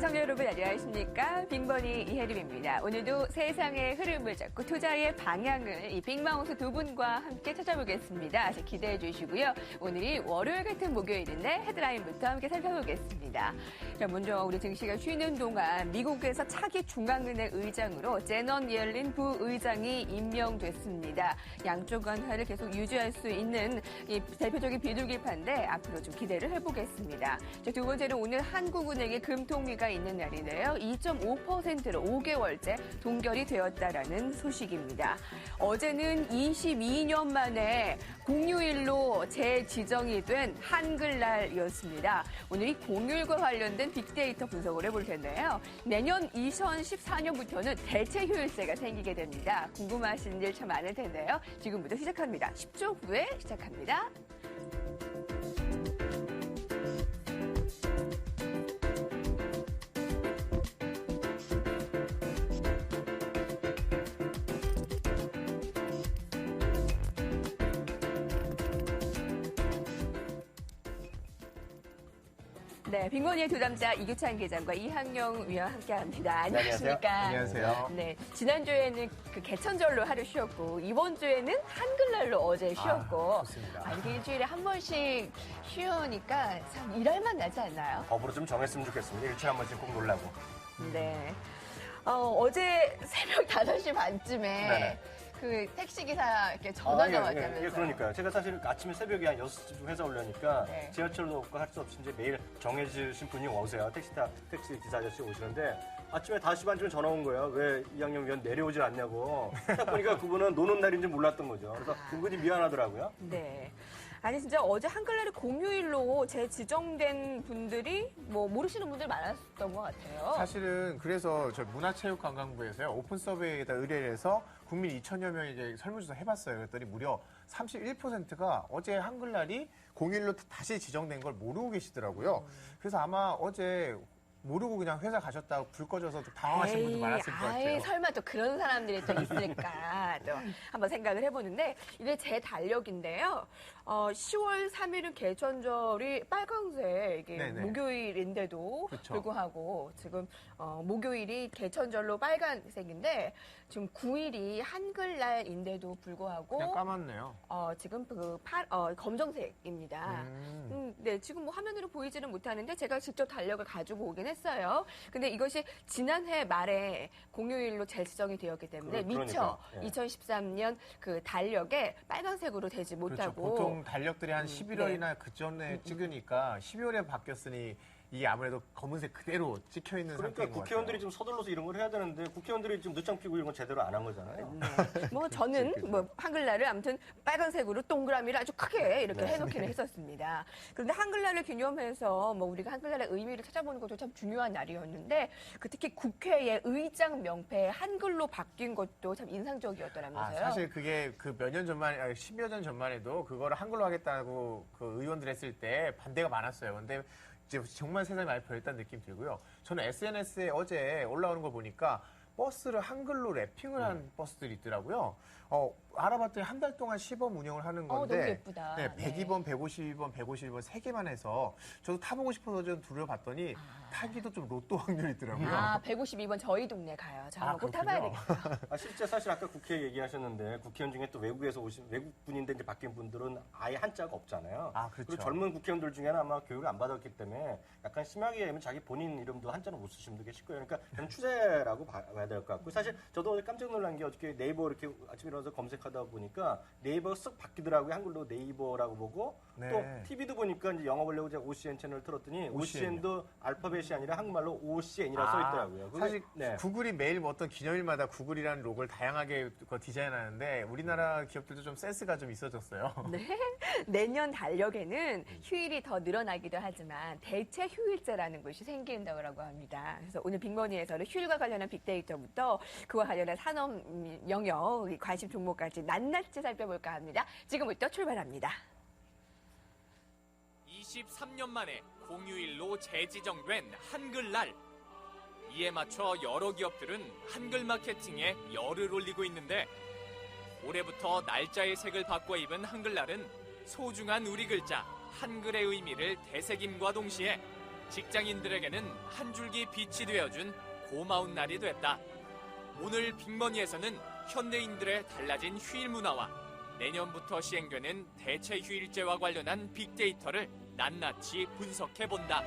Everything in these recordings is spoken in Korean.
시청자 여러분 안녕하십니까? 빅머니 이혜림입니다. 오늘도 세상의 흐름을 잡고 투자의 방향을 이 빅마우스 두 분과 함께 찾아보겠습니다. 기대해 주시고요. 오늘이 월요일 같은 목요일인데 헤드라인부터 함께 살펴보겠습니다. 자, 먼저 우리 증시가 쉬는 동안 미국에서 차기 중앙은행 의장으로 제넌 옐린 부의장이 임명됐습니다. 양쪽 완화를 계속 유지할 수 있는 이 대표적인 비둘기파인데 앞으로 좀 기대를 해보겠습니다. 자, 두 번째는 오늘 한국은행의 금통위가 있는 날인데요. 2.5%로 5개월째 동결이 되었다라는 소식입니다. 어제는 22년 만에 공휴일로 재지정이 된 한글날이었습니다. 오늘 이 공휴일과 관련된 빅데이터 분석을 해볼 텐데요. 내년 2014년부터는 대체 휴일제가 생기게 됩니다. 궁금하신 일 참 많을 텐데요. 지금부터 시작합니다. 10초 후에 시작합니다. 네, 빅머니의 두 남자 이규찬 기자과 이항영 위원 함께합니다. 안녕하십니까? 안녕하세요. 네, 지난주에는 그 개천절로 하루 쉬었고 이번 주에는 한글날로 어제 쉬었고. 좋습니다. 이게 일주일에 한 번씩 쉬우니까 참 일할만 나지 않나요? 법으로 좀 정했으면 좋겠습니다. 일주일에 한 번씩 꼭 놀라고. 네. 어제 새벽 5시 반쯤에 네네. 그 택시기사께 전화가 왔다면서요? 예, 그러니까요. 제가 사실 아침에 새벽에 한 6시쯤 회사 오려니까 네. 지하철도 없고 할 수 없이 이제 매일 정해주신 분이 오세요. 택시 기사 아저씨 오시는데 아침에 5시 반쯤에 전화 온 거예요. 왜 이학년 위원 내려오질 않냐고. 딱 보니까 그분은 노는 날인지 몰랐던 거죠. 그래서 은근히 미안하더라고요. 네. 아니 진짜 어제 한글날이 공휴일로 재지정된 분들이 뭐 모르시는 분들 많았던 것 같아요. 사실은 그래서 저 문화체육관광부에서요 오픈 서베이에다 의뢰를 해서 국민 2천여 명에게 설문조사 해봤어요. 그랬더니 무려 31%가 어제 한글날이 공휴일로 다시 지정된 걸 모르고 계시더라고요. 그래서 아마 어제 모르고 그냥 회사 가셨다고 불 꺼져서 좀 당황하신 분도 많았을 것 같아요. 설마 또 그런 사람들이 또 있을까 또 한번 생각을 해보는데 이게 제 달력인데요. 10월 3일은 개천절이 빨간색 이게 네네. 목요일인데도 그쵸. 불구하고 지금 목요일이 개천절로 빨간색인데 지금 9일이 한글날인데도 불구하고 그냥 까맣네요. 지금 그 검정색입니다. 네, 지금 뭐 화면으로 보이지는 못하는데 제가 직접 달력을 가지고 오긴 했어요. 근데 이것이 지난해 말에 공휴일로 재지정이 되었기 때문에 미처 예. 2013년 그 달력에 빨간색으로 되지 그렇죠. 못하고 보통 달력들이 한 11월이나 그 전에 찍으니까 12월에 바뀌었으니 이게 아무래도 검은색 그대로 찍혀 있는 그러니까 상태인 것 같아요. 국회의원들이 좀 서둘러서 이런 걸 해야 되는데 국회의원들이 좀 늦장 피고 이런 건 제대로 안 한 거잖아요. 네. 뭐 저는 뭐 한글날을 아무튼 빨간색으로 동그라미를 아주 크게 이렇게 해놓기는 했었습니다. 그런데 한글날을 기념해서 뭐 우리가 한글날의 의미를 찾아보는 것도 참 중요한 날이었는데 그 특히 국회의 의장 명패 한글로 바뀐 것도 참 인상적이었더라면서요. 사실 그게 그 몇 년 전만, 10여 년 전만 해도 그거를 한글로 하겠다고 그 의원들 했을 때 반대가 많았어요. 근데 이제 정말 세상이 많이 변했다는 느낌 들고요. 저는 SNS에 어제 올라오는 걸 보니까 버스를 한글로 랩핑을 한 버스들이 있더라고요. 알아봤더니 한 달 동안 시범 운영을 하는 건데 너무 예쁘다. 네, 네. 102번, 152번, 151번 3개만 해서 저도 타보고 싶어서 좀 둘러봤더니 타기도 좀 로또 확률이 있더라고요. 152번 저희 동네 가요. 저 한번 꼭 그렇군요. 타봐야 되겠다. 실제 사실 아까 국회 얘기하셨는데 국회의원 중에 또 외국에서 오신 외국 분인데 이제 바뀐 분들은 아예 한자가 없잖아요. 그렇죠. 그리고 젊은 국회의원들 중에는 아마 교육을 안 받았기 때문에 약간 심하게 얘기하면 자기 본인 이름도 한자는 못 쓰시는 분도 계실 거예요. 그러니까 저는 추세라고 봐야 될 것 같고 사실 저도 어제 깜짝 놀란 게 어저께 네이버 이렇게 아침에 일어나서 검색하다 보니까 네이버가 쓱 바뀌더라고요. 한글로 네이버라고 보고 네. 또 TV도 보니까 이제 영어 보려고 제가 OCN 채널을 틀었더니 OCN도 알파벳이 아니라 한국말로 OCN이라고 써 있더라고요. 사실 네. 구글이 매일 뭐 어떤 기념일마다 구글이라는 로고를 다양하게 디자인하는데 우리나라 기업들도 좀 센스가 좀 있어졌어요. 네. 내년 달력에는 휴일이 더 늘어나기도 하지만 대체 휴일제라는 것이 생긴다고 합니다. 그래서 오늘 빅머니에서는 휴일과 관련한 빅데이터부터 그와 관련한 산업 영역, 관심 종목까지 낱낱이 살펴볼까 합니다. 지금부터 출발합니다. 23년 만에 공휴일로 재지정된 한글날. 이에 맞춰 여러 기업들은 한글 마케팅에 열을 올리고 있는데 올해부터 날짜의 색을 바꿔 입은 한글날은 소중한 우리 글자 한글의 의미를 되새김과 동시에 직장인들에게는 한 줄기 빛이 되어준 고마운 날이 됐다. 오늘 빅머니에서는 현대인들의 달라진 휴일 문화와 내년부터 시행되는 대체 휴일제와 관련한 빅데이터를 낱낱이 분석해본다.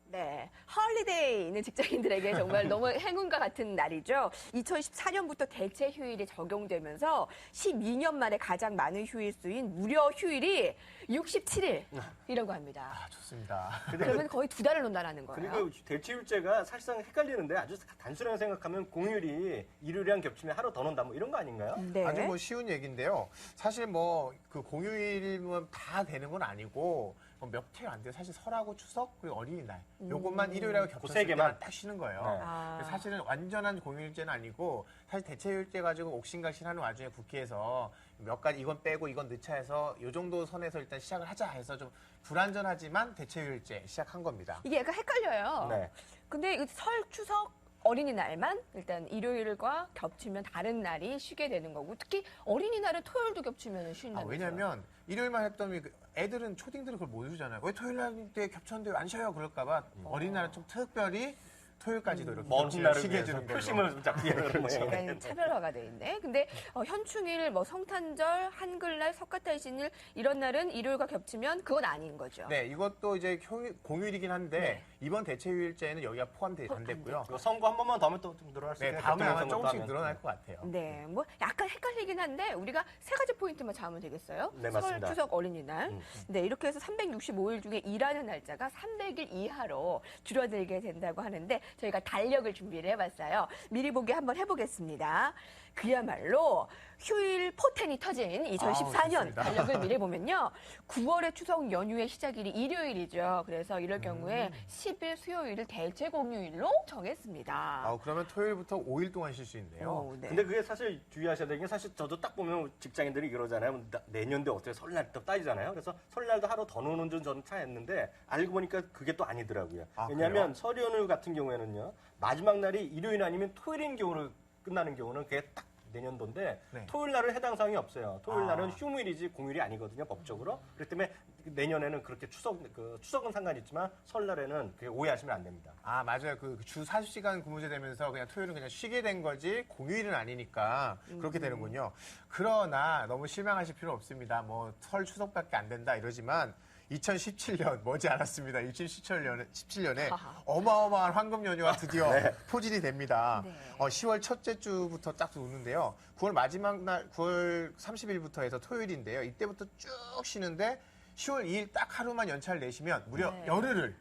네, 헐리데이는 직장인들에게 정말 너무 행운과 같은 날이죠. 2014년부터 대체 휴일이 적용되면서 12년 만에 가장 많은 휴일 수인 무려 휴일이 67일이라고 합니다. 아, 좋습니다. 그러면 거의 2달을 논다라는 거예요. 그리고 대체율제가 사실상 헷갈리는데 아주 단순하게 생각하면 공휴일이 일요일이랑 겹치면 하루 더 논다 뭐 이런 거 아닌가요? 네. 아주 뭐 쉬운 얘기인데요. 사실 뭐 그 공휴일이면 다 되는 건 아니고 몇 개 안 돼요. 사실 설하고 추석 그리고 어린이날 요것만 일요일하고 그 겹쳤을 세 개만 때만 딱 쉬는 거예요. 네. 아. 사실은 완전한 공휴일제는 아니고 사실 대체휴일제 가지고 옥신각신하는 와중에 국회에서 몇 가지 이건 빼고 이건 넣자 해서 요 정도 선에서 일단 시작을 하자 해서 좀 불완전하지만 대체휴일제 시작한 겁니다. 이게 약간 헷갈려요. 네. 근데 이거 설, 추석, 어린이날만 일단 일요일과 겹치면 다른 날이 쉬게 되는 거고 특히 어린이날은 토요일도 겹치면 쉰다는 거죠. 왜냐면 일요일만 했더니 애들은 초딩들은 그걸 못 주잖아요. 왜 토요일 때 겹쳤는데 안 쉬어요? 그럴까봐 어린이날은 좀 특별히 토요일까지도 이렇게 먼 훗날을 쉬게 위해서 해주는 걸로. 표심을 좀 잡기 위해서 약간 차별화가 돼 있네. 근데 현충일, 뭐 성탄절, 한글날, 석가탄신일 이런 날은 일요일과 겹치면 그건 아닌 거죠. 네, 이것도 이제 공휴일이긴 한데 네. 이번 대체휴일제는 여기가 포함되지 안 됐고요. 이거 선거 한 번만 더 하면 또 좀 늘어날 수 네, 있겠네요. 다음에 아마 대통령 선거도 조금씩 하면. 늘어날 것 같아요. 네, 뭐 약간 헷갈리긴 한데 우리가 세 가지 포인트만 잡으면 되겠어요. 네, 설, 맞습니다. 추석, 어린이날. 네, 이렇게 해서 365일 중에 일하는 날짜가 300일 이하로 줄어들게 된다고 하는데 저희가 달력을 준비를 해봤어요. 미리 보기 한번 해보겠습니다. 그야말로 휴일 포텐이 터진 2014년 좋습니다. 달력을 미리 보면요. 9월의 추석 연휴의 시작일이 일요일이죠. 그래서 이럴 경우에 10일 수요일을 대체 공휴일로 정했습니다. 그러면 토요일부터 5일 동안 쉴 수 있네요. 오, 네. 근데 그게 사실 주의하셔야 되는 게 사실 저도 딱 보면 직장인들이 그러잖아요. 내년도 어떻게 설날 또 따지잖아요. 그래서 설날도 하루 더 노는 줄 저는 차였는데 알고 보니까 그게 또 아니더라고요. 아, 왜냐하면 설 연휴 같은 경우에는요. 마지막 날이 일요일 아니면 토요일인 경우를 끝나는 경우는 그게 딱 내년도인데 네. 토요일 날은 해당 사항이 없어요. 토요일 날은 휴무일이지 공휴일이 아니거든요, 법적으로. 그렇기 때문에 내년에는 그렇게 추석은 상관이 있지만 설날에는 그게 오해하시면 안 됩니다. 아, 맞아요. 그 주 40시간 근무제 되면서 그냥 토요일은 그냥 쉬게 된 거지 공휴일은 아니니까 그렇게 되는군요. 그러나 너무 실망하실 필요 없습니다. 뭐 설 추석밖에 안 된다 이러지만 2017년 머지 않았습니다. 2017년에 어마어마한 황금 연휴가 드디어 포진이 됩니다. 네. 10월 첫째 주부터 딱 오는데요. 9월 마지막 날 9월 30일부터 해서 토요일인데요. 이때부터 쭉 쉬는데 10월 2일 딱 하루만 연차를 내시면 무려 네. 열흘을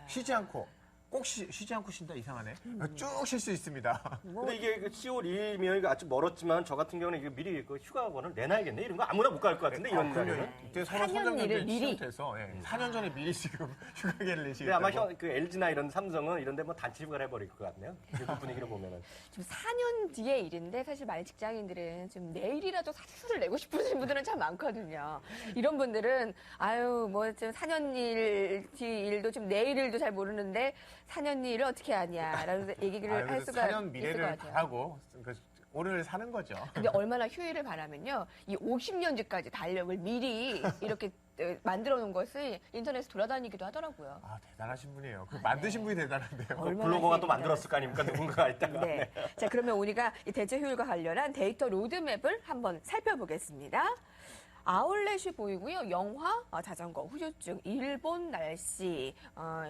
쉬지 않고 꼭 쉬지 않고 쉰다 이상하네. 쭉 쉴 수 있습니다. 근데 이게 10월 2일이면 아주 멀었지만 저 같은 경우는 이게 미리 그 휴가권을 내놔야겠네. 이런 거 아무나 못 갈 것 같은데 이런 그럼요. 날에는. 이때 서로 4년 선정된 일을 미리. 시작돼서 4년 전에 미리 지금 휴가계를 근데 내시겠다고. 아마 그 LG나 이런 삼성은 이런데 뭐 단체 휴가를 해버릴 것 같네요. 요즘 분위기를 보면은. 지금 4년 뒤의 일인데 사실 많은 직장인들은 좀 내일이라도 사수를 내고 싶으신 분들은 참 많거든요. 이런 분들은 아유 뭐 좀 4년 뒤 일도 좀 내일 일도 잘 모르는데 4년 일을 어떻게 하냐라는 얘기를 할 수가 4년 있을 것 미래를 같아요. 바라고 오늘 사는 거죠. 근데 얼마나 휴일을 바라면요. 이 50년 뒤까지 달력을 미리 이렇게 만들어 놓은 것을 인터넷에 돌아다니기도 하더라고요. 아, 대단하신 분이에요. 그 만드신 분이 대단한데요. 얼마나 블로거가 또 휴일이 만들었을 거 아닙니까? 누군가가 있다가. 네. 자, 그러면 우리가 이 대체 휴일과 관련한 데이터 로드맵을 한번 살펴보겠습니다. 아울렛이 보이고요. 영화, 자전거, 후유증, 일본 날씨,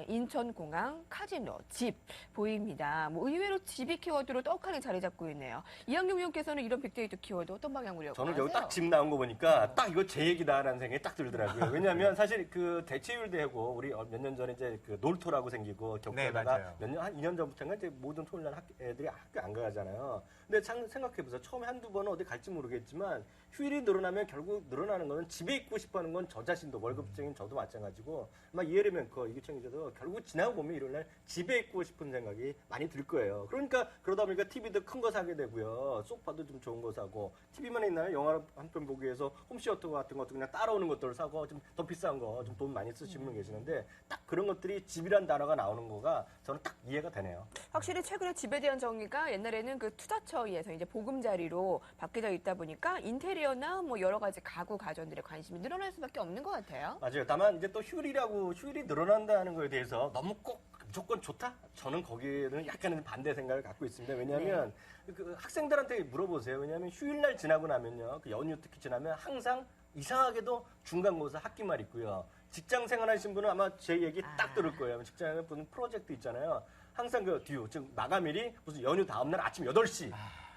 인천공항, 카지노, 집 보입니다. 뭐 의외로 집이 키워드로 떡하니 자리 잡고 있네요. 이학용 위원께서는 이런 빅데이터 키워드 어떤 방향으로 저는 연구하세요? 여기 딱 집 나온 거 보니까 딱 이거 제 얘기다라는 생각이 딱 들더라고요. 왜냐하면 사실 그 대체율 대고 우리 몇 년 전에 이제 그 놀토라고 생기고 네, 격투하다가 맞아요. 몇 년, 한 2년 전부터인가 이제 모든 토요일 날 애들이 학교 안 가잖아요. 근데 생각해보세요. 처음에 한두 번은 어디 갈지 모르겠지만 휴일이 늘어나면 결국 늘어나는 거는 집에 있고 싶어 하는 건 저 자신도 월급쟁인 저도 마찬가지고 아마 이해되면 이규청 기자도 결국 지나고 보면 일요일 날 집에 있고 싶은 생각이 많이 들 거예요. 그러니까 그러다 보니까 TV도 큰 거 사게 되고요. 소파도 좀 좋은 거 사고 TV만 있나요? 영화 한 편 보기 위해서 홈시어터 같은 것도 그냥 따라오는 것들을 사고 좀 더 비싼 거 좀 돈 많이 쓰시는 분 계시는데 딱 그런 것들이 집이란 단어가 나오는 거가 저는 딱 이해가 되네요. 확실히 최근에 집에 대한 정의가 옛날에는 그 투자처에서 이제 보금자리로 바뀌어 있다 보니까 인테리어 인테리어나 뭐 여러 가지 가구 가전들의 관심이 늘어날 수밖에 없는 것 같아요. 맞아요. 다만 이제 또 휴일이 늘어난다는 거에 대해서 너무 꼭 무조건 좋다? 저는 거기에는 약간은 반대 생각을 갖고 있습니다. 왜냐하면 그 학생들한테 물어보세요. 왜냐하면 휴일날 지나고 나면요. 그 연휴 특히 지나면 항상 이상하게도 중간고사 학기말 있고요. 직장 생활하신 분은 아마 제 얘기 딱 들을 거예요. 직장에 무슨 프로젝트 있잖아요. 항상 그 듀, 즉 마감일이 무슨 연휴 다음날 아침 8시.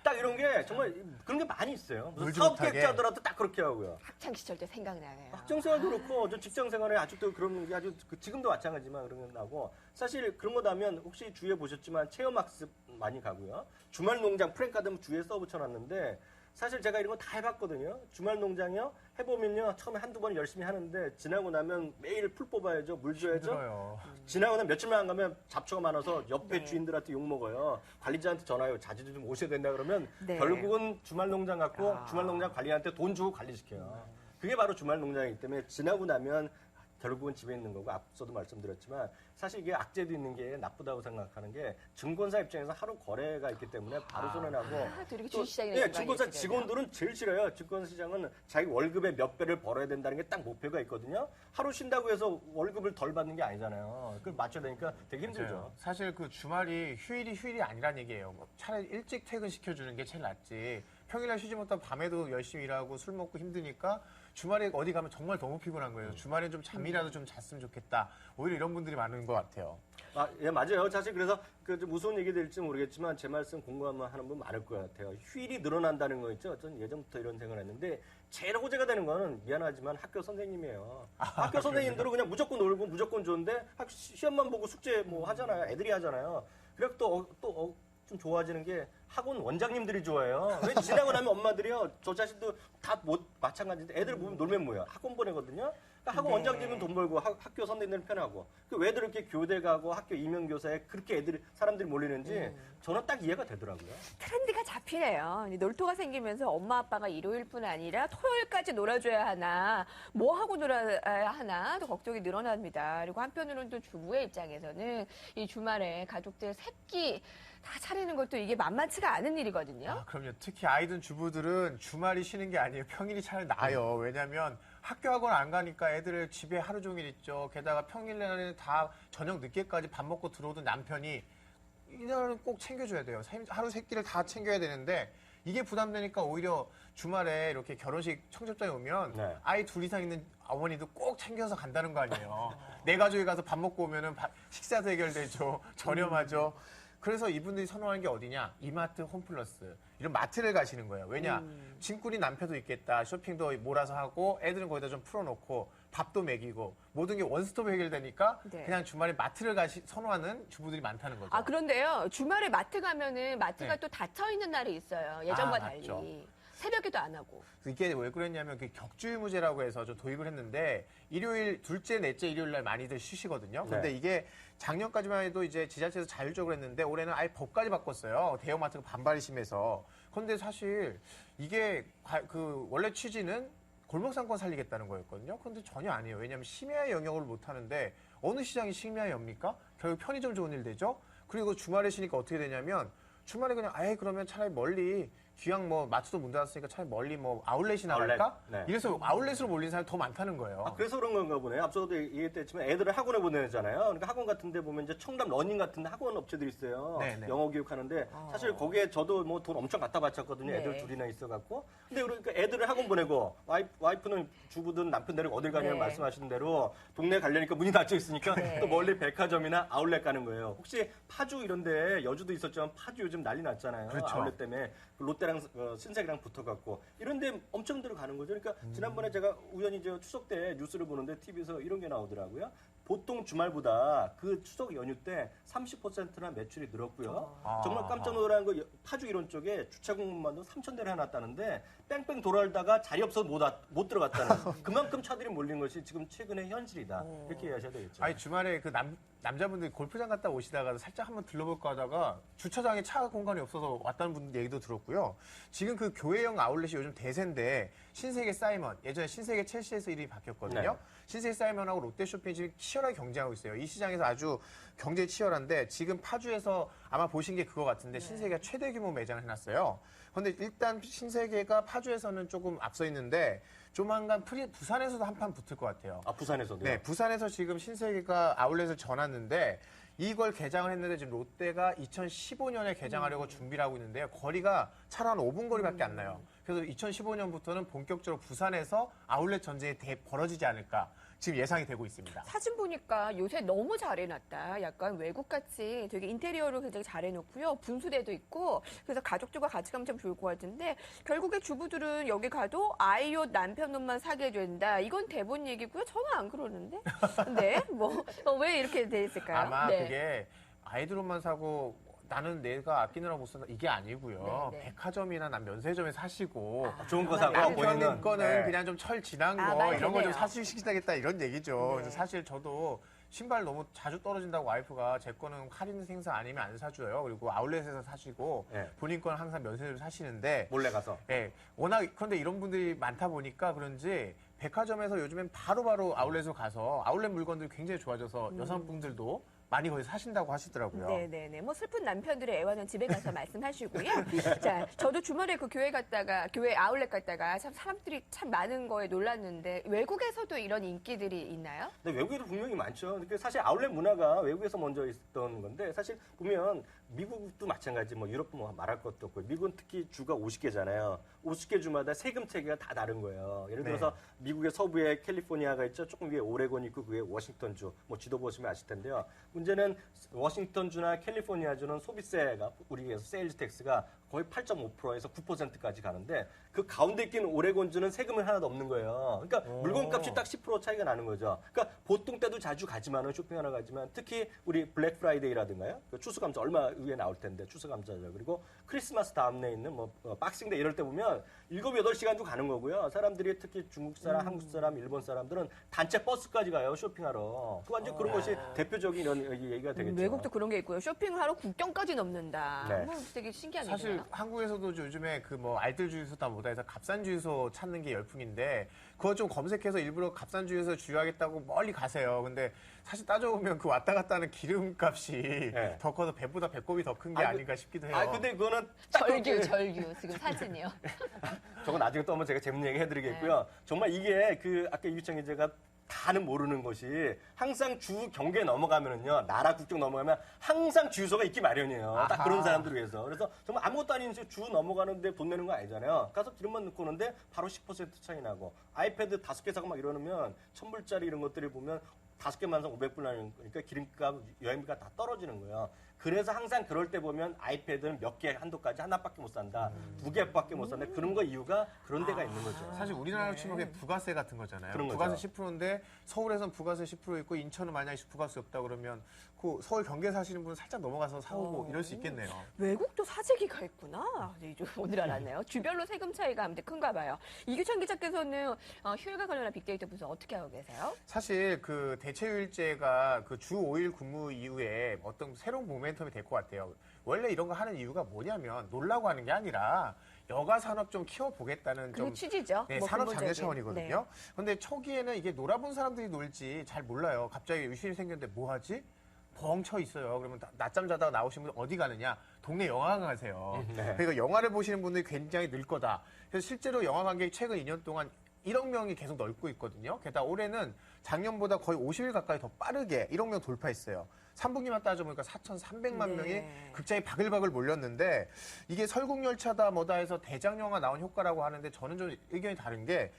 딱 이런 게 정말 그런 게 많이 있어요. 무슨 물도 사업 못하게. 계획자들한테 딱 그렇게 하고요. 학창 시절 때 생각나네요. 학생생활도 그렇고 저 직장생활에 아직도 그런 게 아주 지금도 마찬가지지만 그런 게 나고 사실 그런 거다 하면 혹시 주위에 보셨지만 체험학습 많이 가고요. 주말 농장 프랭카드 주위에 써 붙여놨는데 사실 제가 이런 거 다 해봤거든요. 주말 농장이요 해보면요 처음에 한두 번 열심히 하는데 지나고 나면 매일 풀 뽑아야죠, 물 줘야죠. 힘들어요. 지나고 나면 며칠만 안 가면 잡초가 많아서 옆에 주인들한테 욕 먹어요. 관리자한테 전화해요. 자주 좀 오셔야 된다 그러면 네. 결국은 주말 농장 갖고 주말 농장 관리한테 돈 주고 관리시켜요. 그게 바로 주말 농장이기 때문에 지나고 나면 결국은 집에 있는 거고 앞서도 말씀드렸지만 사실 이게 악재도 있는 게 나쁘다고 생각하는 게 증권사 입장에서 하루 거래가 있기 때문에 바로 손해나고 또 이렇게 주식시장에 예, 증권사 직원들은 제일 싫어요. 증권시장은 자기 월급의 몇 배를 벌어야 된다는 게 딱 목표가 있거든요. 하루 쉰다고 해서 월급을 덜 받는 게 아니잖아요. 그걸 맞춰야 되니까 되게 힘들죠. 맞아요. 사실 그 주말이 휴일이 아니란 얘기예요. 뭐 차라리 일찍 퇴근시켜주는 게 제일 낫지. 평일날 쉬지 못하고 밤에도 열심히 일하고 술 먹고 힘드니까 주말에 어디 가면 정말 너무 피곤한 거예요. 주말에 좀 잠이라도 좀 잤으면 좋겠다. 오히려 이런 분들이 많은 것 같아요. 아, 예, 맞아요. 사실 그래서 그 좀 무서운 얘기 될지 모르겠지만 제 말씀 공감하는 분 많을 것 같아요. 휴일이 늘어난다는 거 있죠. 전 예전부터 이런 생각을 했는데 제일 호재가 되는 거는 미안하지만 학교 선생님이에요. 학교 선생님들은 그냥 무조건 놀고 무조건 좋은데 시험만 보고 숙제 뭐 하잖아요. 애들이 하잖아요. 그래서 좀 좋아지는 게 학원 원장님들이 좋아해요. 왜 지나고 나면 엄마들이요. 저 자신도 다 마찬가지인데 애들 보면 놀면 뭐야. 학원 보내거든요. 그러니까 학원 원장님은 돈 벌고 학교 선생님들은 편하고. 왜들 이렇게 교대 가고 학교 임용교사에 그렇게 사람들이 몰리는지 저는 딱 이해가 되더라고요. 트렌드가 잡히네요. 놀토가 생기면서 엄마 아빠가 일요일뿐 아니라 토요일까지 놀아줘야 하나, 뭐 하고 놀아야 하나 또 걱정이 늘어납니다. 그리고 한편으로는 또 주부의 입장에서는 이 주말에 가족들 새끼 다 차리는 것도 이게 만만치가 않은 일이거든요. 아, 그럼요. 특히 아이든 주부들은 주말이 쉬는 게 아니에요. 평일이 차라리 나아요. 왜냐면 학교 학원 안 가니까 애들 집에 하루 종일 있죠. 게다가 평일에는 다 저녁 늦게까지 밥 먹고 들어오던 남편이 이날은 꼭 챙겨줘야 돼요. 하루 세 끼를 다 챙겨야 되는데 이게 부담되니까 오히려 주말에 이렇게 결혼식 청첩장에 오면 네. 아이 둘 이상 있는 어머니도 꼭 챙겨서 간다는 거 아니에요. 내 가족이 가서 밥 먹고 오면은 식사도 해결되죠. 저렴하죠. 그래서 이분들이 선호하는 게 어디냐? 이마트, 홈플러스. 이런 마트를 가시는 거예요. 왜냐? 짐꾼이 남편도 있겠다. 쇼핑도 몰아서 하고 애들은 거기다 좀 풀어놓고 밥도 먹이고 모든 게 원스톱 해결되니까 네. 그냥 주말에 마트를 선호하는 주부들이 많다는 거죠. 아, 그런데요. 주말에 마트 가면은 마트가 네. 또 닫혀 있는 날이 있어요. 예전과 아, 달리. 맞죠. 새벽에도 안 하고. 이게 왜 그랬냐면 그 격주의무제라고 해서 좀 도입을 했는데 일요일, 둘째, 넷째 일요일 날 많이들 쉬시거든요. 근데 네. 이게 작년까지만 해도 이제 지자체에서 자율적으로 했는데 올해는 아예 법까지 바꿨어요. 대형마트가 반발이 심해서. 그런데 사실 이게 그 원래 취지는 골목상권 살리겠다는 거였거든요. 그런데 전혀 아니에요. 왜냐하면 심야의 영역을 못 하는데 어느 시장이 심야의 엽니까? 결국 편의점 좋은 일 되죠. 그리고 주말에 쉬니까 어떻게 되냐면 주말에 그냥 아예 그러면 차라리 멀리 귀양 뭐 마트도 문 닫았으니까 차라리 멀리 뭐 아울렛이 나갈까? 아울렛, 네. 이래서 아울렛으로 몰린 사람이 더 많다는 거예요. 아, 그래서 그런 건가 보네요. 앞서도 얘기했지만 애들을 학원에 보내잖아요. 그러니까 학원 같은 데 보면 이제 청담 러닝 같은 데 학원 업체들이 있어요. 네네. 영어 교육하는데 사실 거기에 저도 뭐 돈 엄청 갖다 바쳤거든요. 네. 애들 둘이나 있어갖고. 근데 그러니까 애들을 학원 보내고 와이프는 주부든 남편 데리고 어딜 가냐고 네. 말씀하시는 대로 동네 가려니까 문이 닫혀 있으니까 네. 또 멀리 백화점이나 아울렛 가는 거예요. 혹시 파주 이런 데 여주도 있었지만 파주 요즘 난리 났잖아요. 그렇죠. 아울렛 때문에 롯데랑 신세계랑 붙어갖고 이런데 엄청 들어가는 거죠. 그러니까 지난번에 제가 우연히 저 추석 때 뉴스를 보는데 TV에서 이런 게 나오더라고요. 보통 주말보다 그 추석 연휴 때 30%나 매출이 늘었고요. 정말 깜짝 놀란 거 파주 이런 쪽에 주차 공간도 3,000대를 해놨다는데 뺑뺑 돌아다가 자리 없어서 못 들어갔다는 그만큼 차들이 몰린 것이 지금 최근의 현실이다. 이렇게 이해하셔야 되겠죠. 아니 주말에 그 남자분들이 골프장 갔다 오시다가 살짝 한번 들러볼까 하다가 주차장에 차 공간이 없어서 왔다는 분들 얘기도 들었고요. 지금 그 교회형 아울렛이 요즘 대세인데 신세계 사이먼, 예전에 신세계 첼시에서 이름이 바뀌었거든요. 네. 신세계 사이먼하고 롯데쇼핑이 지금 치열하게 경쟁하고 있어요. 이 시장에서 아주 경쟁이 치열한데 지금 파주에서 아마 보신 게 그거 같은데 신세계가 최대 규모 매장을 해놨어요. 그런데 일단 신세계가 파주에서는 조금 앞서 있는데 조만간 부산에서도 한판 붙을 것 같아요. 아, 부산에서도요? 네, 부산에서 지금 신세계가 아울렛을 전놨는데 이걸 개장을 했는데 지금 롯데가 2015년에 개장하려고 준비를 하고 있는데요. 거리가 차로 한 5분 거리밖에 안 나요. 그래서 2015년부터는 본격적으로 부산에서 아울렛 전쟁이 벌어지지 않을까 지금 예상이 되고 있습니다. 사진 보니까 요새 너무 잘 해놨다. 약간 외국같이 되게 인테리어를 굉장히 잘 해놓고요. 분수대도 있고 그래서 가족들과 같이 가면 참 좋을 것 같은데 결국에 주부들은 여기 가도 아이 옷 남편 옷만 사게 된다. 이건 대본 얘기고요. 저는 안 그러는데. 네, 뭐 왜 이렇게 돼 있을까요? 아마 네. 그게 아이들 옷만 사고 나는 내가 아끼느라 못 산다 이게 아니고요. 네, 네. 백화점이나 난 면세점에 사시고 좋은 거 사고 남편은 남편님 본인은 거는 네. 그냥 좀 철 지난 거 말 이런 거 좀 되네요. 사시겠다 이런 얘기죠. 네. 그래서 사실 저도 신발 너무 자주 떨어진다고 와이프가 제 거는 할인 행사 아니면 안 사줘요. 그리고 아울렛에서 사시고 네. 본인 거는 항상 면세점에서 사시는데 몰래 가서. 예, 워낙 그런데 이런 분들이 많다 보니까 그런지 백화점에서 요즘엔 바로바로 아울렛으로 가서 아울렛 물건들이 굉장히 좋아져서 여성분들도 많이 거기서 사신다고 하시더라고요. 네네네. 뭐 슬픈 남편들의 애환은 집에 가서 말씀하시고요. 자, 저도 주말에 그 교회 아울렛 갔다가 참 사람들이 참 많은 거에 놀랐는데 외국에서도 이런 인기들이 있나요? 근데 외국에도 분명히 많죠. 그러니까 사실 아울렛 문화가 외국에서 먼저 있었던 건데 사실 보면 미국도 마찬가지, 뭐 유럽도 뭐 말할 것도 없고 미국은 특히 주가 50개잖아요. 50개 주마다 세금 체계가 다 다른 거예요. 예를 들어서 미국의 서부에 캘리포니아가 있죠. 조금 위에 오레곤 있고 그 위에 워싱턴주. 뭐 지도 보시면 아실 텐데요. 문제는 워싱턴주나 캘리포니아주는 소비세가 우리에서 세일즈 텍스가 거의 8.5%에서 9%까지 가는데 그 가운데 있는 오레곤주는 세금이 하나도 없는 거예요. 그러니까 물건값이 딱 10% 차이가 나는 거죠. 그러니까 보통 때도 자주 가지만은 쇼핑하러 가지만 특히 우리 블랙 프라이데이라든가요. 그 추수감사 얼마 위에 나올 텐데 추수감사죠. 그리고 크리스마스 다음에 있는 뭐 박싱데이 이럴 때 보면 7, 8시간도 가는 거고요. 사람들이 특히 중국 사람, 한국 사람, 일본 사람들은 단체 버스까지 가요. 쇼핑하러. 그 완전 그런 것이 대표적인 이런 얘기가 되겠죠. 외국도 그런 게 있고요. 쇼핑을 하러 국경까지 넘는다. 네. 뭐 되게 신기한 사실 얘기네요. 한국에서도 요즘에 그 뭐 알뜰 주유소다 뭐다 해서 값싼 주유소 찾는 게 열풍인데 그거 좀 검색해서 일부러 값싼 주유소 주유하겠다고 멀리 가세요. 근데 사실 따져보면 그 왔다 갔다 하는 기름값이 네. 더 커서 배보다 배꼽이 더 큰 게 아닌가 싶기도 해요. 아 근데 그거는 딱 절규 지금 사진이요. 저거 나중에 또 한번 제가 재밌는 얘기 해드리겠고요. 정말 이게 그 아까 이규창 기자가 다는 모르는 것이 항상 주 경계 넘어가면은요 나라 국경 넘어가면 항상 주유소가 있기 마련이에요. 딱 그런 사람들 위해서. 그래서 정말 아무것도 아닌 주 넘어가는데 돈 내는 거 아니잖아요. 가서 기름만 넣고 오는데 바로 10% 차이 나고 아이패드 5개 사고 막 이러면 1,000불짜리 이런 것들이 보면 5개만 사면 500불 나는 거니까 기름값, 여행비가 다 떨어지는 거예요. 그래서 항상 그럴 때 보면 아이패드는 몇 개 한도까지 하나밖에 못 산다. 2개밖에 못 산다. 그런 거 이유가 그런 데가 있는 거죠. 사실 우리나라로 치면 그게 부가세 같은 거잖아요. 그런 거죠. 부가세 10%인데 서울에서는 부가세 10% 있고 인천은 만약에 부가세 없다 그러면 그 서울 경계 사시는 분은 살짝 넘어가서 사오고 이럴 수 있겠네요. 외국도 사재기가 있구나. 네, 오늘 알았네요. 주별로 세금 차이가 아무튼 큰가 봐요. 이규찬 기자께서는 휴일과 관련한 빅데이터 분석 어떻게 하고 계세요? 사실 그 대체휴일제가 그 주 5일 근무 이후에 어떤 새로운 모멘텀이 될 것 같아요. 원래 이런 거 하는 이유가 뭐냐면 놀라고 하는 게 아니라 여가 산업 좀 키워보겠다는 그게 좀 취지죠. 네, 뭐 산업 근본적인. 장려 차원이거든요. 근데 초기에는 이게 놀아본 사람들이 놀지 잘 몰라요. 갑자기 유실이 생겼는데 뭐 하지? 벙쳐 있어요. 그러면 낮잠 자다가 나오신 분 어디 가느냐? 동네 영화관 가세요. 네. 그러니까 영화를 보시는 분들이 굉장히 늘 거다. 그래서 실제로 영화 관객이 최근 2년 동안 1억 명이 계속 넓고 있거든요. 게다가 올해는 작년보다 거의 50일 가까이 더 빠르게 1억 명 돌파했어요. 3분기만 따져보니까 4,300만 네. 명이 극장에 바글바글 몰렸는데 이게 설국열차다 뭐다 해서 대작영화 나온 효과라고 하는데 저는 좀 의견이 다른 게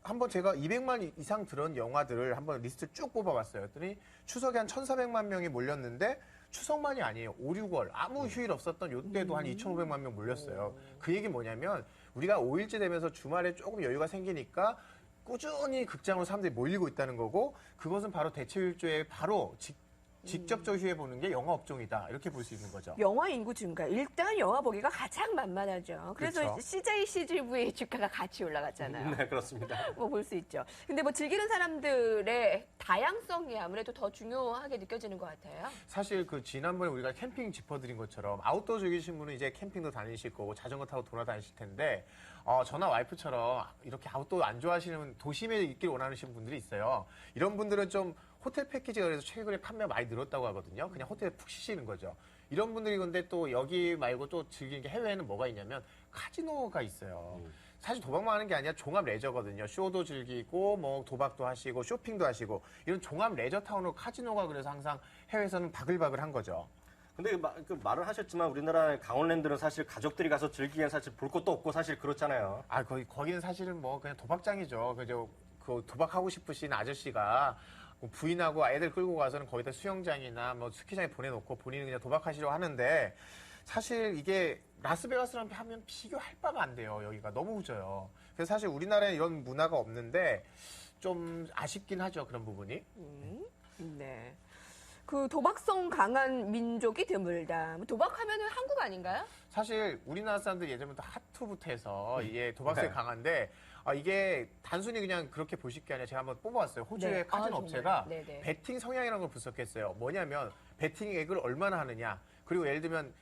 한번 제가 200만 이상 들은 영화들을 한번 리스트 쭉 뽑아봤어요. 그랬더니 추석에 한 1,400만 명이 몰렸는데 추석만이 아니에요. 5, 6월 아무 휴일 없었던 요때도 한 2,500만 명 몰렸어요. 그 얘기 뭐냐면 우리가 5일째 되면서 주말에 조금 여유가 생기니까 꾸준히 극장으로 사람들이 몰리고 있다는 거고 그것은 바로 대체휴일제의 바로 직접적으로 휘해보는 게 영화 업종이다. 이렇게 볼 수 있는 거죠. 영화 인구 증가. 일단 영화 보기가 가장 만만하죠. 그래서 그렇죠. CJ, CGV 주가가 같이 올라갔잖아요. 네, 그렇습니다. 뭐 볼 수 있죠. 근데 뭐 즐기는 사람들의 다양성이 아무래도 더 중요하게 느껴지는 것 같아요. 사실 그 지난번에 우리가 캠핑 짚어드린 것처럼 아웃도어 즐기신 분은 이제 캠핑도 다니실 거고 자전거 타고 돌아다니실 텐데 저나 와이프처럼 이렇게 아웃도어 안 좋아하시는 도심에 있길 원하시는 분들이 있어요. 이런 분들은 좀 호텔 패키지가 그래서 최근에 판매가 많이 늘었다고 하거든요. 그냥 호텔에 푹 쉬시는 거죠. 이런 분들이 근데 또 여기 말고 또 즐기는 게 해외에는 뭐가 있냐면 카지노가 있어요. 사실 도박만 하는 게 아니라 종합 레저거든요. 쇼도 즐기고 뭐 도박도 하시고 쇼핑도 하시고 이런 종합 레저 타운으로 카지노가 그래서 항상 해외에서는 바글바글한 거죠. 근데 그 말을 하셨지만 우리나라 강원랜드는 사실 가족들이 가서 즐기기엔 사실 볼 것도 없고 사실 그렇잖아요. 거기는 사실은 뭐 그냥 도박장이죠. 그 도박하고 싶으신 아저씨가 부인하고 애들 끌고 가서는 거기다 수영장이나 뭐 스키장에 보내놓고 본인은 그냥 도박하시려고 하는데 사실 이게 라스베가스랑 하면 비교할 바가 안 돼요. 여기가 너무 후져요. 그래서 사실 우리나라에 이런 문화가 없는데 좀 아쉽긴 하죠. 그런 부분이. 네. 그 도박성 강한 민족이 드물다. 뭐 도박하면은 한국 아닌가요? 사실 우리나라 사람들 예전부터 하투부터 해서 이게 도박성이 네. 강한데 이게 단순히 그냥 그렇게 보실 게 아니라 제가 한번 뽑아봤어요. 호주의 네. 카지노 정말. 업체가 네네. 베팅 성향이라는 걸 분석했어요. 뭐냐면 베팅액을 얼마나 하느냐. 그리고 예를 들면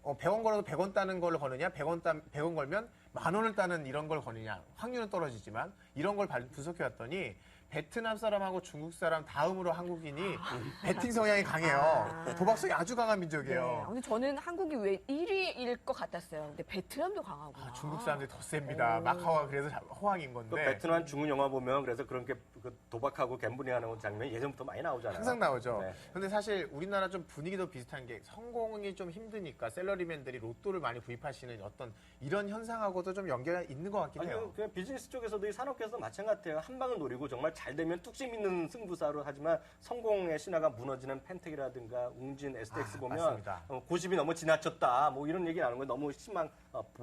100원 걸어도 100원 따는 걸 거느냐, 100원 걸면 10,000원을 따는 이런 걸 거느냐. 확률은 떨어지지만 이런 걸 분석해왔더니 베트남 사람하고 중국 사람 다음으로 한국인이 베팅 성향이 강해요. 도박성이 아주 강한 네. 민족이에요. 근데 저는 한국이 왜 1위일 것 같았어요. 근데 베트남도 강하구나. 중국 사람들이 더 셉니다. 마카오가 그래서 호황인 그 건데. 베트남 중국 영화 보면 그래서 그런 게 그 도박하고 갬블링하는 장면이 예전부터 많이 나오잖아요. 항상 나오죠. 네. 근데 사실 우리나라 좀 분위기도 비슷한 게 성공이 좀 힘드니까 샐러리맨들이 로또를 많이 구입하시는 어떤 이런 현상하고도 좀 연결이 있는 것 같긴 해요. 그냥 비즈니스 쪽에서도 이 산업계에서도 마찬가지예요. 한 방을 노리고 정말 잘 되면 뚝심 있는 승부사로 하지만 성공의 신화가 무너지는 펜텍이라든가 웅진, STX 보면 맞습니다. 고집이 너무 지나쳤다. 뭐 이런 얘기 나오는 거예요. 너무 심한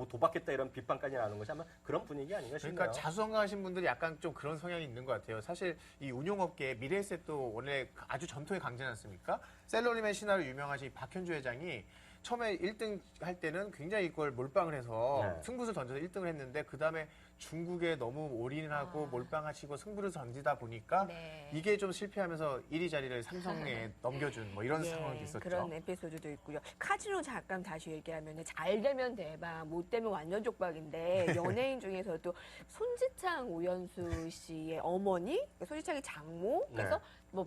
도박했다 이런 비판까지 나오는 것이 아마 그런 분위기 아닌가 싶네요. 그러니까 자수성 강하신 분들이 약간 좀 그런 성향이 있는 것 같아요. 사실 이 운용업계 미래에셋도 원래 아주 전통의 강자지 않습니까? 셀러리맨 신화로 유명하신 박현주 회장이 처음에 1등 할 때는 굉장히 이걸 몰빵을 해서 네. 승부수 던져서 1등을 했는데 그 다음에 중국에 너무 올인하고 몰빵하시고 승부를 던지다 보니까 네. 이게 좀 실패하면서 1위 자리를 삼성에 넘겨준 뭐 이런 상황이 있었죠. 그런 에피소드도 있고요. 카지노 잠깐 다시 얘기하면 잘 되면 대박, 못 되면 완전 족박인데 연예인 중에서도 손지창 오연수 씨의 어머니, 손지창의 장모께서 뭐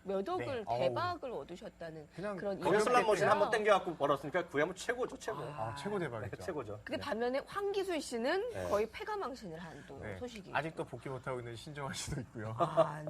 몇 억을 네. 대박을 얻으셨다는 그냥 그런 거기 슬롯머신 있어요. 한번 땡겨갖고 벌었으니까 그게 뭐 최고죠, 최고. 최고 대박이죠. 최고죠. 근데 반면에 황기술 씨는 네. 거의 패가망신을 한 또 네. 소식이 아직도 복귀 못하고 있는 신정환 씨도 있고요.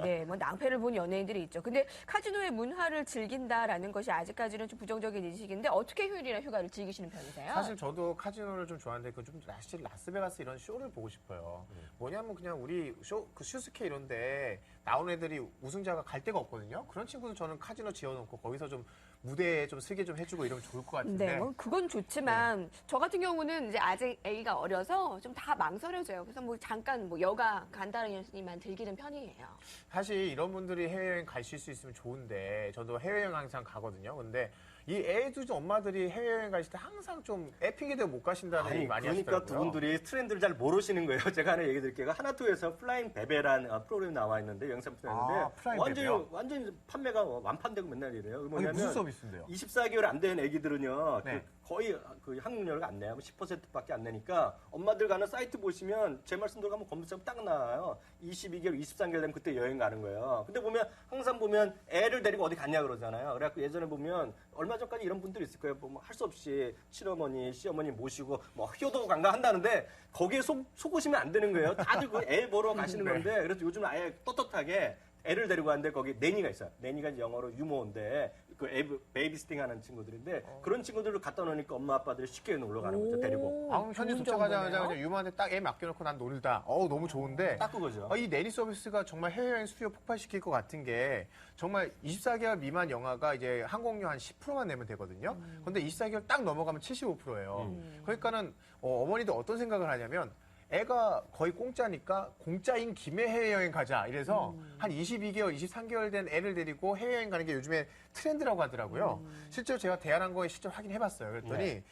네, 뭐 낭패를 본 연예인들이 있죠. 근데 카지노의 문화를 즐긴다라는 것이 아직까지는 좀 부정적인 인식인데 어떻게 휴일이나 휴가를 즐기시는 편이세요? 사실 저도 카지노를 좀 좋아하는데 그 좀 사실 라스베가스 이런 쇼를 보고 싶어요. 뭐냐면 그냥 우리 그 슈스케 이런데 나온 애들이 우승자가 갈 데가 없거든요. 그런 친구들 저는 카지노 지어놓고 거기서 좀 무대에 좀 쓰게 좀 해주고 이러면 좋을 것 같은데. 네, 뭐 그건 좋지만 저 같은 경우는 이제 아직 아기가 어려서 좀 다 망설여져요. 그래서 뭐 잠깐 뭐 여가 간단히만 즐기는 편이에요. 사실 이런 분들이 해외여행 가실 수 있으면 좋은데 저도 해외여행 항상 가거든요. 근데 이 애도 좀 엄마들이 해외여행 가실 때 항상 좀 핑계 대고 못 가신다는 얘기 많이 그러니까 하시더라고요. 두 분들이 트렌드를 잘 모르시는 거예요. 제가 하나 얘기 드릴게요. 하나투에서 플라잉 베베란 프로그램이 나와 있는데 영상부터 했는데 플라잉 완전히 판매가 완판되고 맨날 이래요. 아니, 뭐냐면 무슨 서비스인데요? 24개월 안 된 애기들은요. 네. 거의 그 항공료가 안 내요. 10%밖에 안 내니까 엄마들 가는 사이트 보시면 제 말씀 들어가면 검색하면 딱 나와요. 22개월, 23개월 되면 그때 여행 가는 거예요. 근데 보면 항상 보면 애를 데리고 어디 갔냐 그러잖아요. 그래갖고 예전에 보면 얼마 전까지 이런 분들이 있을 거예요. 뭐 할 수 없이 친어머니, 시어머니 모시고 뭐 효도 관광 한다는데 거기에 속으시면 안 되는 거예요. 다들 그 애 보러 가시는 건데 그래서 요즘 아예 떳떳하게 애를 데리고 왔는데 거기 내니가 있어요. 내니가 영어로 유모인데 그 베이비스팅 하는 친구들인데 그런 친구들을 갖다 놓으니까 엄마 아빠들이 쉽게 놀러 가는 거죠. 데리고. 현지 좋은 도착하자마자 정보네요. 그냥 유모한테 딱 애 맡겨놓고 난 놀다. 너무 좋은데. 딱 그거죠. 이 내니 서비스가 정말 해외여행 수요 폭발시킬 것 같은 게 정말 24개월 미만 영화가 이제 항공료 한 10%만 내면 되거든요. 근데 24개월 딱 넘어가면 75%예요. 그러니까는 어머니도 어떤 생각을 하냐면 애가 거의 공짜니까 공짜인 김에 해외여행 가자. 이래서 한 22개월, 23개월 된 애를 데리고 해외여행 가는 게 요즘에 트렌드라고 하더라고요. 실제로 제가 대한항공에 실제로 확인해봤어요. 그랬더니 네.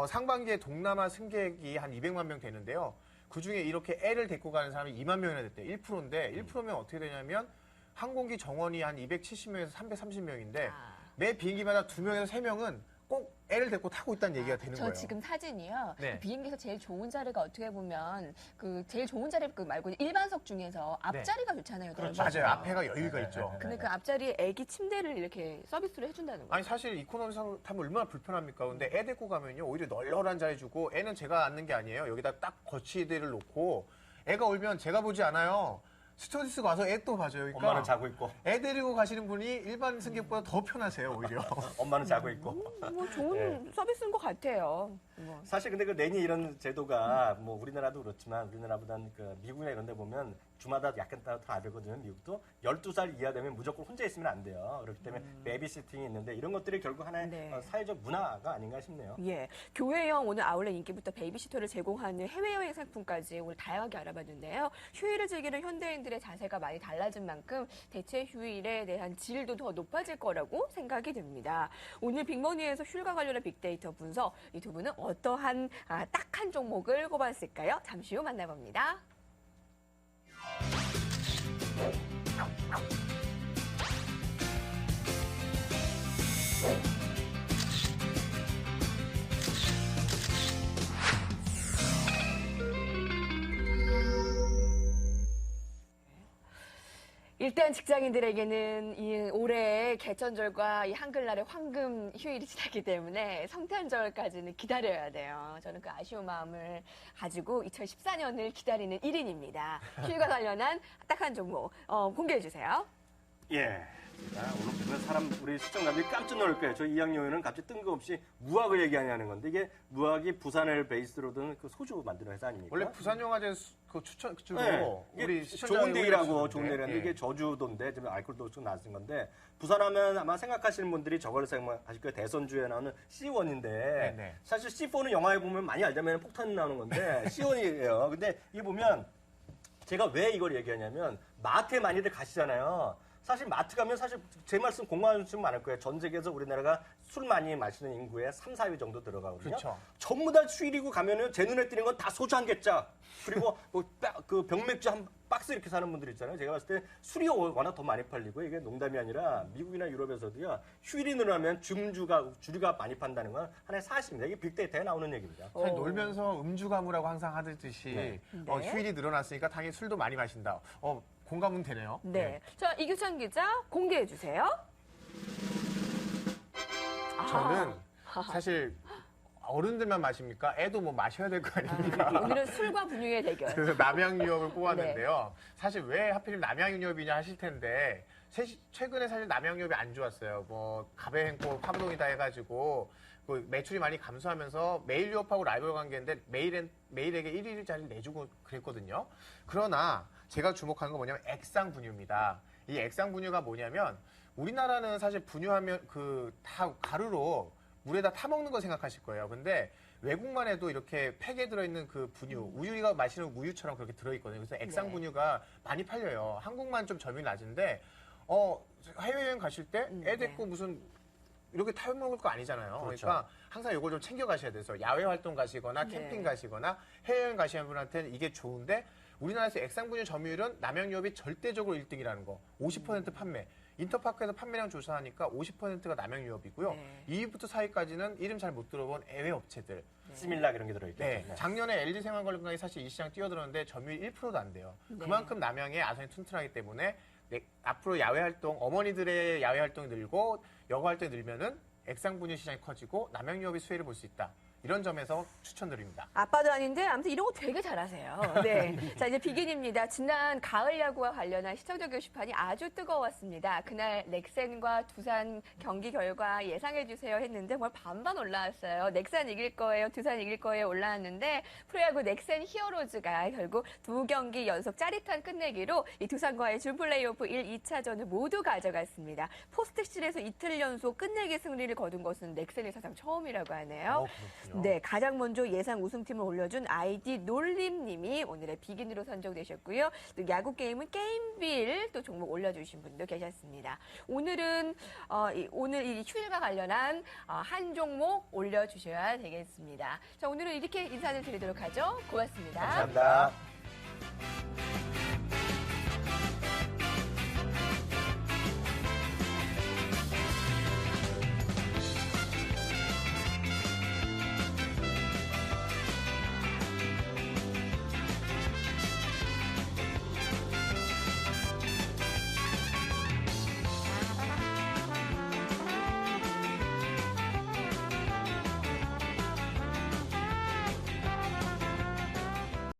상반기에 동남아 승객이 한 200만 명 되는데요. 그중에 이렇게 애를 데리고 가는 사람이 2만 명이나 됐대요. 1%인데 1%면 어떻게 되냐면 항공기 정원이 한 270명에서 330명인데 매 비행기마다 2명에서 3명은 꼭 애를 데리고 타고 있다는 얘기가 되는 저 거예요. 지금 사진이요. 네. 비행기에서 제일 좋은 자리가 어떻게 보면 그 제일 좋은 자리 그 말고 일반석 중에서 앞자리가 좋잖아요. 그렇죠. 넓어서. 맞아요. 앞에가 여유가 있죠. 근데 그 앞자리에 애기 침대를 이렇게 서비스로 해준다는 거예요. 아니 사실 이코노미상 타면 얼마나 불편합니까? 근데 애 데리고 가면요 오히려 널널한 자리 주고 애는 제가 앉는 게 아니에요. 여기다 딱 거치대를 놓고 애가 울면 제가 보지 않아요. 스튜어디스가 와서 애 또 봐줘요. 그러니까 엄마는 자고 있고 애 데리고 가시는 분이 일반 승객보다 더 편하세요 오히려. 엄마는 자고 있고. 뭐 좋은 서비스인 것 같아요. 뭐. 사실 근데 그 내니 이런 제도가 뭐 우리나라도 그렇지만 우리나라보다는 그 미국이나 이런 데 보면 주마다 약간 따로 다르거든요. 미국도 12살 이하 되면 무조건 혼자 있으면 안 돼요. 그렇기 때문에 베이비시팅이 있는데 이런 것들이 결국 하나의 네. 사회적 문화가 아닌가 싶네요. 예, 교회형 오늘 아울렛 인기부터 베이비시터를 제공하는 해외여행 상품까지 오늘 다양하게 알아봤는데요. 휴일을 즐기는 현대인들의 자세가 많이 달라진 만큼 대체 휴일에 대한 질도 더 높아질 거라고 생각이 듭니다. 오늘 빅머니에서 휴일과 관련한 빅데이터 분석, 이 두 분은 어떠한 딱 한 종목을 꼽았을까요? 잠시 후 만나봅니다. 일단 직장인들에게는 이 올해 개천절과 이 한글날의 황금 휴일이 지났기 때문에 성탄절까지는 기다려야 돼요. 저는 그 아쉬운 마음을 가지고 2014년을 기다리는 1인입니다. 휴일과 관련한 딱한 종목 공개해 주세요. 예. 자, 오늘 보면 사람 우리 시청자들이 깜짝 놀랄 거예요. 저 이학용이는 갑자기 뜬금없이 무학을 얘기하냐는 건데 이게 무학이 부산을 베이스로 둔 그 소주 만드는 회사 아닙니까? 원래 부산영화제 그 추천 주로 네. 우리 이게 좋은 데이라고 시청자들이 좋은 데라는데 예. 이게 저주도인데 지금 알코올도 좀 낮은 건데 부산하면 아마 생각하시는 분들이 저걸 생각하실 거예요. 대선주에 나오는 C1인데 네. 사실 C4는 영화에 보면 많이 알자면 폭탄 나오는 건데 C1이에요. 근데 이게 보면 제가 왜 이걸 얘기하냐면 마트에 많이들 가시잖아요. 사실 마트 가면 사실 제 말씀 공감하시는 분 많을 거예요. 전 세계에서 우리나라가 술 많이 마시는 인구의 3, 4위 정도 들어가거든요. 그렇죠. 전부 다 수일이고 가면은 제 눈에 띄는 건 다 소주 한 개짝 그리고 그 병맥주 한 박스 이렇게 사는 분들 있잖아요. 제가 봤을 때 술이 워낙 더 많이 팔리고 이게 농담이 아니라 미국이나 유럽에서도요. 휴일이 늘어나면 주류가 많이 판다는 건 하나의 사실입니다. 이게 빅데이터에 나오는 얘기입니다. 사실 놀면서 음주 가무라고 항상 하듯이 네. 네. 휴일이 늘어났으니까 당연히 술도 많이 마신다. 공감은 되네요. 네. 자, 이규찬 기자 공개해 주세요. 저는 사실 어른들만 마십니까? 애도 뭐 마셔야 될 거 아닙니까? 오늘은 술과 분유의 대결. 그래서 남양유업을 뽑았는데요. 사실 왜 하필 남양유업이냐 하실 텐데 최근에 사실 남양유업이 안 좋았어요. 뭐 가베행코 파부동이다 해가지고 그 매출이 많이 감소하면서 메일유업하고 라이벌 관계인데 메일에게 1일짜리를 내주고 그랬거든요. 그러나 제가 주목한 건 뭐냐면 액상분유입니다. 이 액상분유가 뭐냐면 우리나라는 사실 분유하면 다 가루로 물에다 타먹는 거 생각하실 거예요. 근데 외국만 해도 이렇게 팩에 들어있는 그 분유, 우유가 마시는 우유처럼 그렇게 들어있거든요. 그래서 액상분유가 많이 팔려요. 한국만 좀 점유율이 낮은데 해외여행 가실 때 애 데리고 무슨 이렇게 타먹을 거 아니잖아요. 그렇죠. 그러니까 항상 이걸 좀 챙겨 가셔야 돼서 야외 활동 가시거나 캠핑 가시거나 해외여행 가시는 분한테는 이게 좋은데 우리나라에서 액상분유 점유율은 남양유업이 절대적으로 1등이라는 거. 50% 판매. 인터파크에서 판매량 조사하니까 50%가 남양유업이고요. 네. 2위부터 4위까지는 이름 잘 못 들어본 해외 업체들. 시밀락 이런 게 들어있겠죠. 네. 네. 작년에 LG 생활건강이 사실 이 시장 뛰어들었는데 점유율 1%도 안 돼요. 네. 그만큼 남양의 아선이 튼튼하기 때문에 앞으로 야외 활동, 어머니들의 야외 활동이 늘고 여가 활동이 늘면은 액상분유 시장이 커지고 남양유업이 수혜를 볼 수 있다. 이런 점에서 추천드립니다. 아빠도 아닌데 아무튼 이런 거 되게 잘하세요. 네. 자, 이제 비긴입니다. 지난 가을 야구와 관련한 시청자 게시판이 아주 뜨거웠습니다. 그날 넥센과 두산 경기 결과 예상해 주세요 했는데 뭘 반반 올라왔어요. 넥센 이길 거예요, 두산 이길 거예요 올라왔는데 프로야구 넥센 히어로즈가 결국 2경기 연속 짜릿한 끝내기로 이 두산과의 준 플레이오프 1, 2차전을 모두 가져갔습니다. 포스트시즌에서 이틀 연속 끝내기 승리를 거둔 것은 넥센의 사상 처음이라고 하네요. 그렇군요. 네, 가장 먼저 예상 우승팀을 올려준 아이디 놀림님이 오늘의 비긴으로 선정되셨고요. 또 야구 게임은 게임빌 또 종목 올려주신 분도 계셨습니다. 오늘은 오늘 이 휴일과 관련한 한 종목 올려주셔야 되겠습니다. 자, 오늘은 이렇게 인사를 드리도록 하죠. 고맙습니다. 감사합니다.